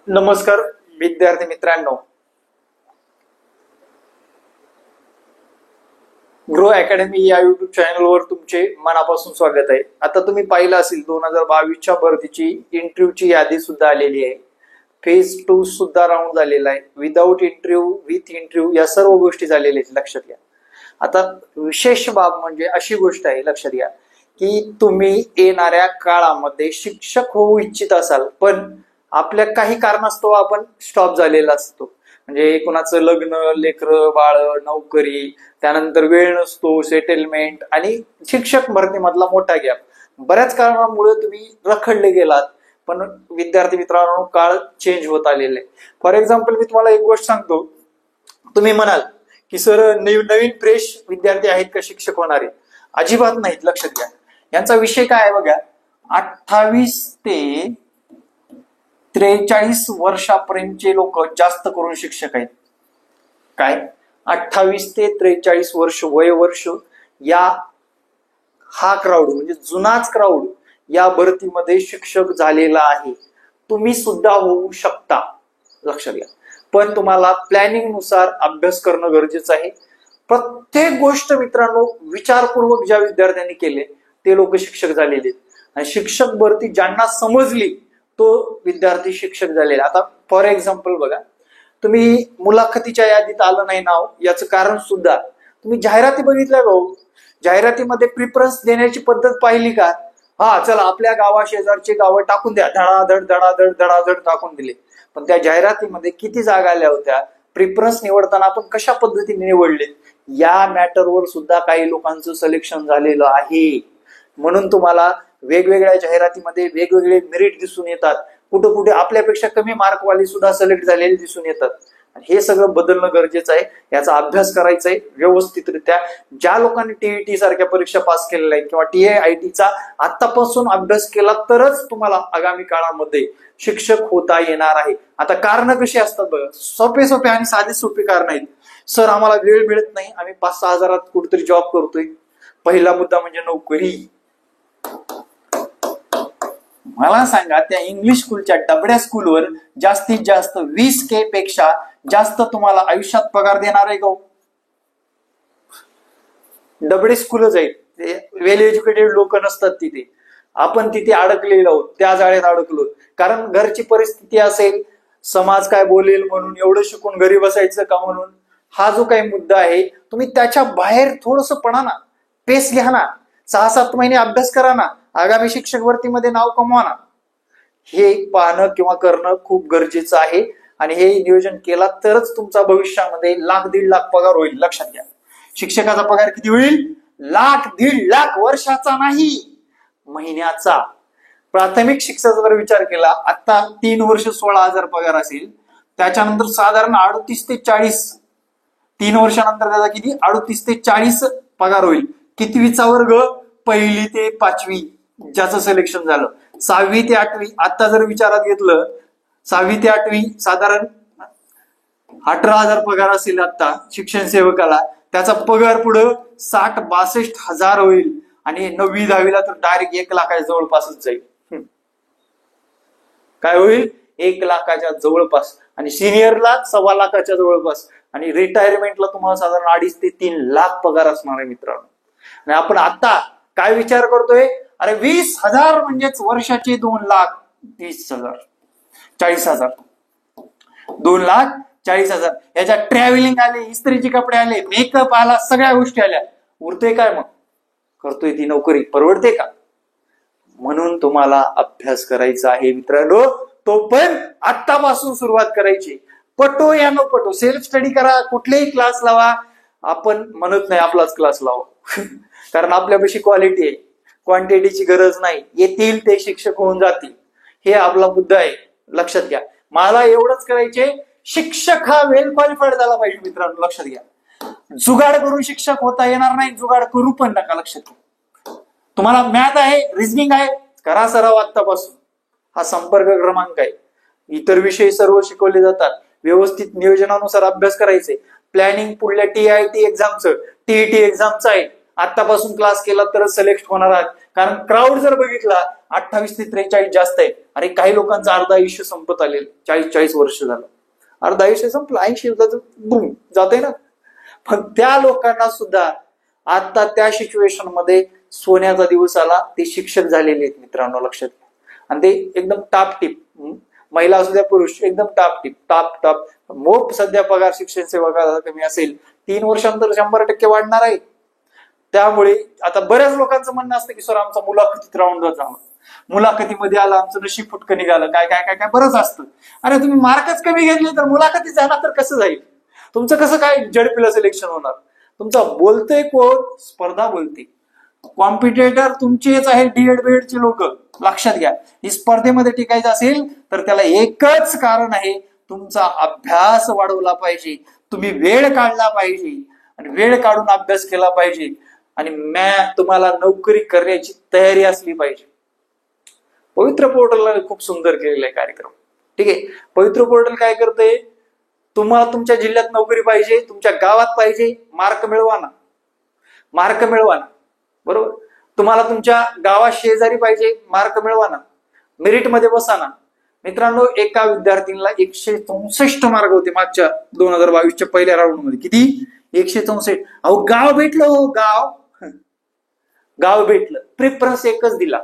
नमस्कार विद्यार्थी मित्रांनो, ग्रो अकॅडमी या युट्यूब चॅनलवर तुमचे मनापासून स्वागत आहे. आता तुम्ही पाहिलं असेल 2022च्या भरतीची इंटरव्ह्यूची यादी सुद्धा आलेली आहे. फेज 2 सुद्धा राऊंड झालेला आहे. विदाऊट इंटरव्ह्यू, विथ इंटरव्ह्यू या सर्व गोष्टी झालेल्या आहेत. लक्षात घ्या. आता विशेष बाब म्हणजे अशी गोष्ट आहे, लक्षात घ्या की तुम्ही येणाऱ्या काळामध्ये शिक्षक होऊ इच्छित असाल, पण आपल्या काही कारणास्तव आपण स्टॉप झालेला असतो. म्हणजे कोणाचं लग्न, लेकरं, बाळ, नोकरी, त्यानंतर वेळ नसतो, सेटलमेंट आणि शिक्षक भरतीमधला मोठा गॅप, बऱ्याच कारणांमुळे तुम्ही रखडले गेलात. पण विद्यार्थी मित्रांनो, काळ चेंज होत आलेला आहे. फॉर एक्झाम्पल मी तुम्हाला एक गोष्ट सांगतो. तुम्ही म्हणाल की सर नवीन फ्रेश विद्यार्थी आहेत का शिक्षक होणारे? अजिबात नाहीत. लक्षात घ्या. यांचा विषय काय आहे बघा. 28 ते 43 वर्षापर्यंतचे लोक जास्त करून शिक्षक आहेत. काय? 28 ते 43 वर्ष वयवर्ष या हा क्राऊड म्हणजे जुनाच क्राऊड या भरतीमध्ये शिक्षक झालेला आहे. तुम्ही सुद्धा होऊ शकता. लक्षात घ्या. पण तुम्हाला प्लॅनिंग नुसार अभ्यास करणं गरजेचं आहे. प्रत्येक गोष्ट मित्रांनो विचारपूर्वक ज्या विद्यार्थ्यांनी केले ते लोक शिक्षक झालेले आहेत. आणि शिक्षक भरती ज्यांना समजली तो विद्यार्थी शिक्षक झालेला. आता फॉर एक्झाम्पल बघा, तुम्ही मुलाखतीच्या यादीत आलं नाही नाव, याचं कारण सुद्धा तुम्ही जाहिराती बघितल्या का? जाहिरातीमध्ये प्रिफरन्स देण्याची पद्धत पाहिली का? हा चला आपल्या गावा शेजारचे गावं टाकून द्या, धडाधड धडाधड धडाधड टाकून दिले. पण त्या जाहिरातीमध्ये किती जागा आल्या होत्या? प्रिफरन्स निवडताना आपण कशा पद्धतीने निवडले या मॅटरवर सुद्धा काही लोकांचं सिलेक्शन झालेलं आहे. म्हणून तुम्हाला वेगवेगळ्या जाहिरातीमध्ये वेगवेगळे मेरिट दिसून येतात. कुठे कुठे आपल्यापेक्षा कमी मार्कवाले सुद्धा सिलेक्ट झालेले दिसून येतात. हे सगळं बदलणं गरजेचं आहे. याचा अभ्यास करायचा आहे व्यवस्थितरित्या. ज्या लोकांनी टीईटी सारख्या परीक्षा पास केलेल्या आहेत किंवा टीआयआयटीचा आतापासून अभ्यास केला तरच तुम्हाला आगामी काळामध्ये शिक्षक होता येणार आहे. आता कारण कशी असतात बघा. सोपे आणि साधे सोपे कारण आहेत. सर आम्हाला वेळ मिळत नाही, आम्ही 5-6 हजारात कुठेतरी जॉब करतोय. पहिला मुद्दा म्हणजे नोकरी. मला सांगा, त्या इंग्लिश स्कूलच्या डबड्या स्कूलवर जास्तीत जास्त 20K पेक्षा जास्त तुम्हाला आयुष्यात पगार देणार आहे का? डबडे स्कूलच आहेत. ते वेल एज्युकेटेड लोक नसतात तिथे. आपण तिथे अडकलेलो आहोत, त्या जाळ्यात अडकलो. कारण घरची परिस्थिती असेल, समाज काय बोलेल म्हणून एवढं शिकून घरी बसायचं का म्हणून, हा जो काही मुद्दा आहे तुम्ही त्याच्या बाहेर थोडस पडा ना. पेस घ्या ना. 6-7 महिने अभ्यास करा ना. आगामी शिक्षक भरतीमध्ये नाव कमवा ना. हे पाहणं किंवा करणं खूप गरजेचं आहे. आणि हे नियोजन केला तरच तुमचा भविष्यामध्ये 1-1.5 लाख पगार होईल. लक्षात घ्या. शिक्षकाचा पगार किती होईल? 1-1.5 लाख. वर्षाचा नाही, महिन्याचा. प्राथमिक शिक्षकाचा जर विचार केला, आता 3 वर्ष 16,000 पगार असेल, त्याच्यानंतर साधारण 38 ते 40, 3 वर्षानंतर त्याचा किती? 38 ते 40 पगार होईल. कितवीचा वर्ग? 1ली ते 5वी ज्याचं सिलेक्शन झालं. 6वी ते 8वी आता जर विचारात घेतलं, 6वी ते 8वी साधारण 18,000 पगार असेल आता शिक्षण सेवकाला. त्याचा पगार पुढे 60-62 हजार होईल. आणि 9वी-10वीला तर डायरेक्ट 1 लाखाच्या जवळपासच जाईल. काय होईल? 1 लाखाच्या जवळपास. आणि सिनियरला 1.25 लाखाच्या जवळपास. आणि रिटायरमेंटला तुम्हाला साधारण 2.5 ते 3 लाख पगार असणार आहे मित्रांनो. आणि आपण आता काय विचार करतोय? अरे 20,000 म्हणजेच वर्षाचे 2,20,000, 40,000, 2,40,000. याच्यात ट्रॅव्हलिंग आले, इस्त्रीचे कपडे आले, मेकअप आला, सगळ्या गोष्टी आल्या. उरतोय काय मग? करतोय ती नोकरी परवडते का? म्हणून तुम्हाला अभ्यास करायचा आहे मित्रांनो. तो पण आतापासून सुरुवात करायची. पटो या नो पटो, सेल्फ स्टडी करा, कुठलेही क्लास लावा. आपण म्हणत नाही आपलाच क्लास लावा. कारण आपल्यापाशी क्वालिटी आहे, क्वांटिटीची गरज नाही. येतील ते शिक्षक होऊन जातील. हे आपला मुद्दा आहे. लक्षात घ्या. मला एवढंच करायचे, शिक्षक हा वेल क्वालिफाईड झाला पाहिजे मित्रांनो. लक्षात घ्या. जुगाड करून शिक्षक होता येणार नाही, जुगाड करू पण नका. लक्षात घ्या. तुम्हाला मॅथ आहे, रिझनिंग आहे, करा सराव आतापासून. हा संपर्क क्रमांक आहे. इतर विषय सर्व शिकवले जातात. व्यवस्थित नियोजनानुसार अभ्यास करायचे. प्लॅनिंग पुढल्या टीआयटी एक्झामचं, टीईटी एक्झामचं आहे. आतापासून क्लास केला तरच सिलेक्ट होणार आहात. कारण क्राऊड जर बघितला 28 ते 43 जास्त आहे. अरे काही लोकांचं अर्ध आयुष्य संपत आलेलं, 40 वर्ष झालं, अर्ध आयुष्य संपलं, 80 जाते ना. पण त्या लोकांना सुद्धा आता त्या सिच्युएशन मध्ये सोन्याचा दिवस आला, ते शिक्षक झालेले आहेत मित्रांनो, लक्षात घ्या. आणि ते एकदम टापटीप, महिला असू द्या पुरुष, एकदम टापटीप टाप. मोप सध्या पगार शिक्षण सेवा कमी असेल, 3 वर्षांतर 100% वाढणार आहे. त्यामुळे आता बऱ्याच लोकांचं म्हणणं असतं की सर आमचा मुलाखतीत राऊंड झाला, मुलाखतीमध्ये आला, आमचं नशीब फुटकं निघालं, काय काय काय काय बरंच असतं. अरे तुम्ही मार्कच कमी घेतले तर मुलाखतीत जाणार तर कसं जाईल? तुमचं कसं काय झडपीला सिलेक्शन होणार? तुमचा बोलते कोण? स्पर्धा बोलते. कॉम्पिटेटर तुमचेच आहेत, डीएड बीएडचे लोक, लक्षात घ्या. ही स्पर्धेमध्ये टिकायचं असेल तर त्याला एकच कारण आहे, तुमचा अभ्यास वाढवला पाहिजे, तुम्ही वेळ काढला पाहिजे आणि वेळ काढून अभ्यास केला पाहिजे आणि तुम्हाला नोकरी करण्याची तयारी असली पाहिजे. पवित्र पोर्टलला खूप सुंदर केलेला आहे कार्यक्रम. ठीक आहे, पवित्र पोर्टल काय करते, तुम्हाला तुमच्या जिल्ह्यात नोकरी पाहिजे, तुमच्या गावात पाहिजे, मार्क मिळवा ना, बरोबर. तुम्हाला तुमच्या गावात शेजारी पाहिजे, मार्क मिळवा ना, मेरिट मध्ये बसा ना. मित्रांनो, एका विद्यार्थीला 164 मार्क होते मागच्या 2022च्या पहिल्या राऊंड मध्ये. किती? 164. अहो गाव भेटलं, हो गाव भेटलं. प्रेफरन्स एकच दिला.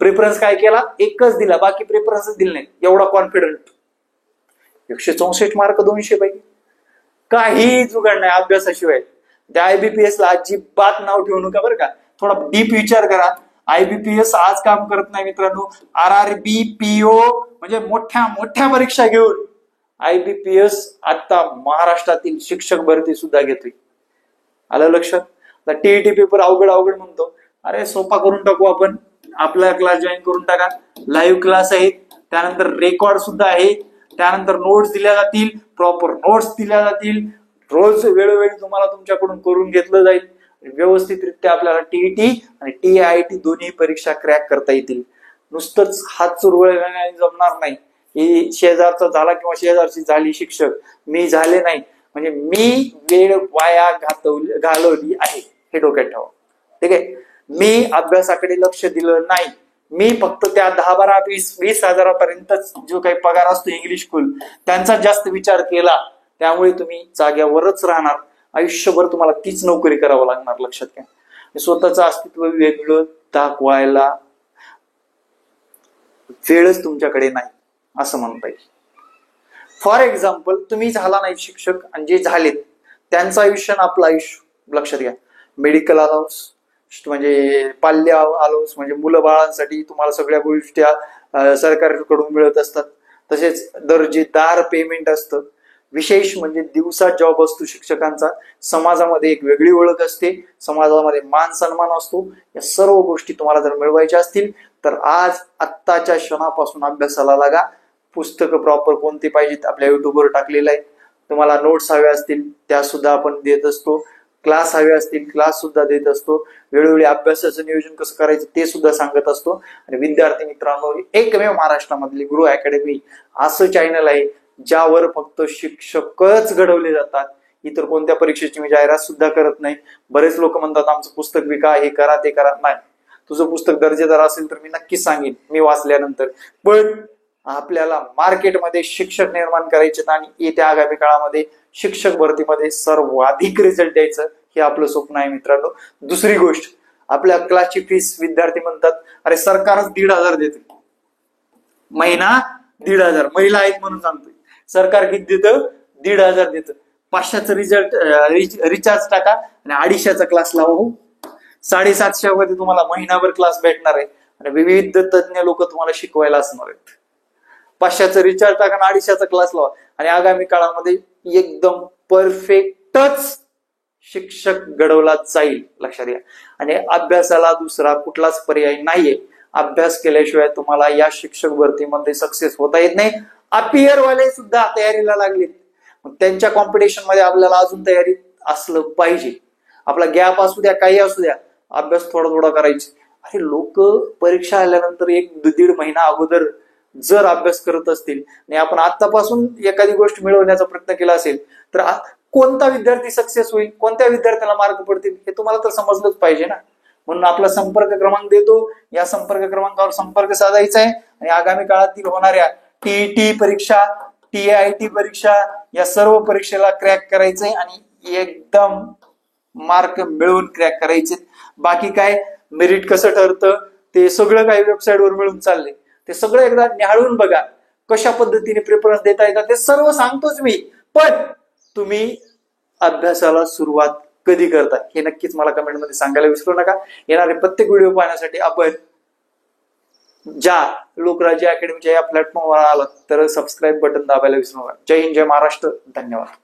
प्रेफरन्स काय केला? एकच दिला, बाकी प्रेफरन्स दिले नाही. एवढा कॉन्फिडंट. 164 मार्क 200 पैकी काही जुगाड नाही अभ्यासाशिवाय. त्या IBPS ला अजिबात नाव ठेवू नका बरं का. थोडा डीप विचार करा. IBPS आज काम करत नाही मित्रांनो. RRB PO म्हणजे मोठ्या परीक्षा घेऊन IBPS आता महाराष्ट्रातील शिक्षक भरती सुद्धा घेतोय. आलं लक्षात? TET पेपर अवघड म्हणतो, अरे सोपा करून टाकू आपण. आपला क्लास जॉईन करून टाका. लाईव्ह क्लास आहेत, त्यानंतर रेकॉर्ड सुद्धा आहे, त्यानंतर नोट्स दिल्या जातील, प्रॉपर नोट्स दिल्या जातील. रोज वेळोवेळी तुम्हाला तुमच्याकडून करून घेतलं जाईल. व्यवस्थितरित्या आपल्याला TET आणि TIT दोन्ही परीक्षा क्रॅक करता येतील. नुसतंच हात चुरवळल्याने जमणार नाही. ही शेजारचा झाला किंवा शेजारची झाली शिक्षक, मी झाले नाही म्हणजे मी वेळ वाया घालवली आहे, हे डोक्यात ठेवा. ठीक आहे, मी अभ्यासाकडे लक्ष दिलं नाही. मी फक्त त्या 10, 12, 20 हजारापर्यंत जो काही पगार असतो इंग्लिश स्कूल, त्यांचा जास्त विचार केला. त्यामुळे तुम्ही जाग्यावरच राहणार. आयुष्यभर तुम्हाला तीच नोकरी करावं लागणार. लक्षात घ्या. स्वतःचं अस्तित्व वेगळं दाखवायला वेळच तुमच्याकडे नाही, असं म्हणता येईल. फॉर एक्झाम्पल, तुम्ही झाला नाही शिक्षक आणि जे झालेत त्यांचं आयुष्य आणि आपलं आयुष्य. लक्षात घ्या. मेडिकल अलाउन्स म्हणजे पाल्य अलाउन्स म्हणजे मुलं बाळांसाठी तुम्हाला सगळ्या गोष्टी सरकारकडून मिळत असतात. तसेच दर्जेदार पेमेंट असतं. विशेष म्हणजे दिवसा जॉब असतो शिक्षकांचा. समाजामध्ये एक वेगळी ओळख असते, समाजामध्ये मान सन्मान असतो. या सर्व गोष्टी तुम्हाला जर मिळवायच्या असतील तर आत्ताच्या क्षणापासून अभ्यासाला लागा. पुस्तकं प्रॉपर कोणती पाहिजेत आपल्या युट्यूबवर टाकलेलं आहे. तुम्हाला नोट्स हव्या असतील त्या सुद्धा आपण देत असतो. क्लास हवे असतील क्लास सुद्धा देत असतो. वेळोवेळी अभ्यासाचं नियोजन कसं करायचं ते सुद्धा सांगत असतो. आणि विद्यार्थी मित्रांनो, एकमेव महाराष्ट्रामधली गुरु अकॅडमी असं चॅनल आहे ज्यावर फक्त शिक्षकच घडवले जातात. इतर कोणत्या परीक्षेची मी जाहिरात सुद्धा करत नाही. बरेच लोक म्हणतात आमचं पुस्तक विका, हे करा ते करा. नाही, तुझं पुस्तक दर्जेदार असेल तर मी नक्कीच सांगेन मी वाचल्यानंतर. पण आपल्याला मार्केटमध्ये शिक्षक निर्माण करायचे आणि येत्या आगामी काळामध्ये शिक्षक भरतीमध्ये सर्वाधिक रिझल्ट द्यायचं, हे आपलं स्वप्न आहे मित्रांनो. दुसरी गोष्ट, आपल्या क्लासची फीस विद्यार्थी म्हणतात अरे सरकारच 1,500 देते, महिना 1,500. महिला आहेत म्हणून सांगतोय. सरकार किती देतं? 1,500 देतं. 500चं रिचार्ज टाका आणि 250चा क्लास लावा. हो, 750 मध्ये तुम्हाला महिनाभर क्लास भेटणार आहे आणि विविध तज्ञ लोक तुम्हाला शिकवायला असणार आहेत. 500चं रिचार्ज टाका आणि 250चा क्लास लावा आणि आगामी काळामध्ये एकदम परफेक्टच शिक्षक घडवला जाईल. लक्षात घ्या. आणि अभ्यासाला दुसरा कुठलाच पर्याय नाहीये. अभ्यास केल्याशिवाय तुम्हाला या शिक्षक भरतीमध्ये सक्सेस होता येत नाही. अपियर वाले सुद्धा तयारीला लागलेत. त्यांच्या कॉम्पिटिशन मध्ये आपल्याला अजून तयारी असलं पाहिजे. आपला गॅप असू द्या, काही असू द्या, अभ्यास थोडा करायचे. अरे लोक परीक्षा आल्यानंतर 1-1.5 महिना अगोदर जर अभ्यास करत असतील आणि आपण आतापासून एखादी गोष्ट मिळवण्याचा प्रयत्न केला असेल तर कोणता विद्यार्थी सक्सेस होईल, कोणत्या विद्यार्थ्याला मार्क पडतील हे तुम्हाला तर समजलंच पाहिजे ना. म्हणून आपला संपर्क क्रमांक देतो, या संपर्क क्रमांकावर संपर्क साधायचा आहे आणि आगामी काळातील होणाऱ्या टीईटी परीक्षा, TIT परीक्षा या सर्व परीक्षेला क्रॅक करायचंय आणि एकदम मार्क मिळवून क्रॅक करायचे. बाकी काय मेरिट कसं ठरतं ते सगळं काही वेबसाईटवर मिळून चाललंय, ते सगळं एकदा निहाळून बघा. कशा पद्धतीने प्रेफरन्स देता येतात ते सर्व सांगतोच मी, पण तुम्ही अभ्यासाला सुरुवात कधी करता हे नक्कीच मला कमेंटमध्ये सांगायला विसरू नका. येणारे प्रत्येक व्हिडिओ पाहण्यासाठी आपण ज्या लोकराज्य अकॅडमीच्या या प्लॅटफॉर्मवर आलात तर सबस्क्राईब बटन दाबायला विसरू नका. जय हिंद, जय महाराष्ट्र, धन्यवाद.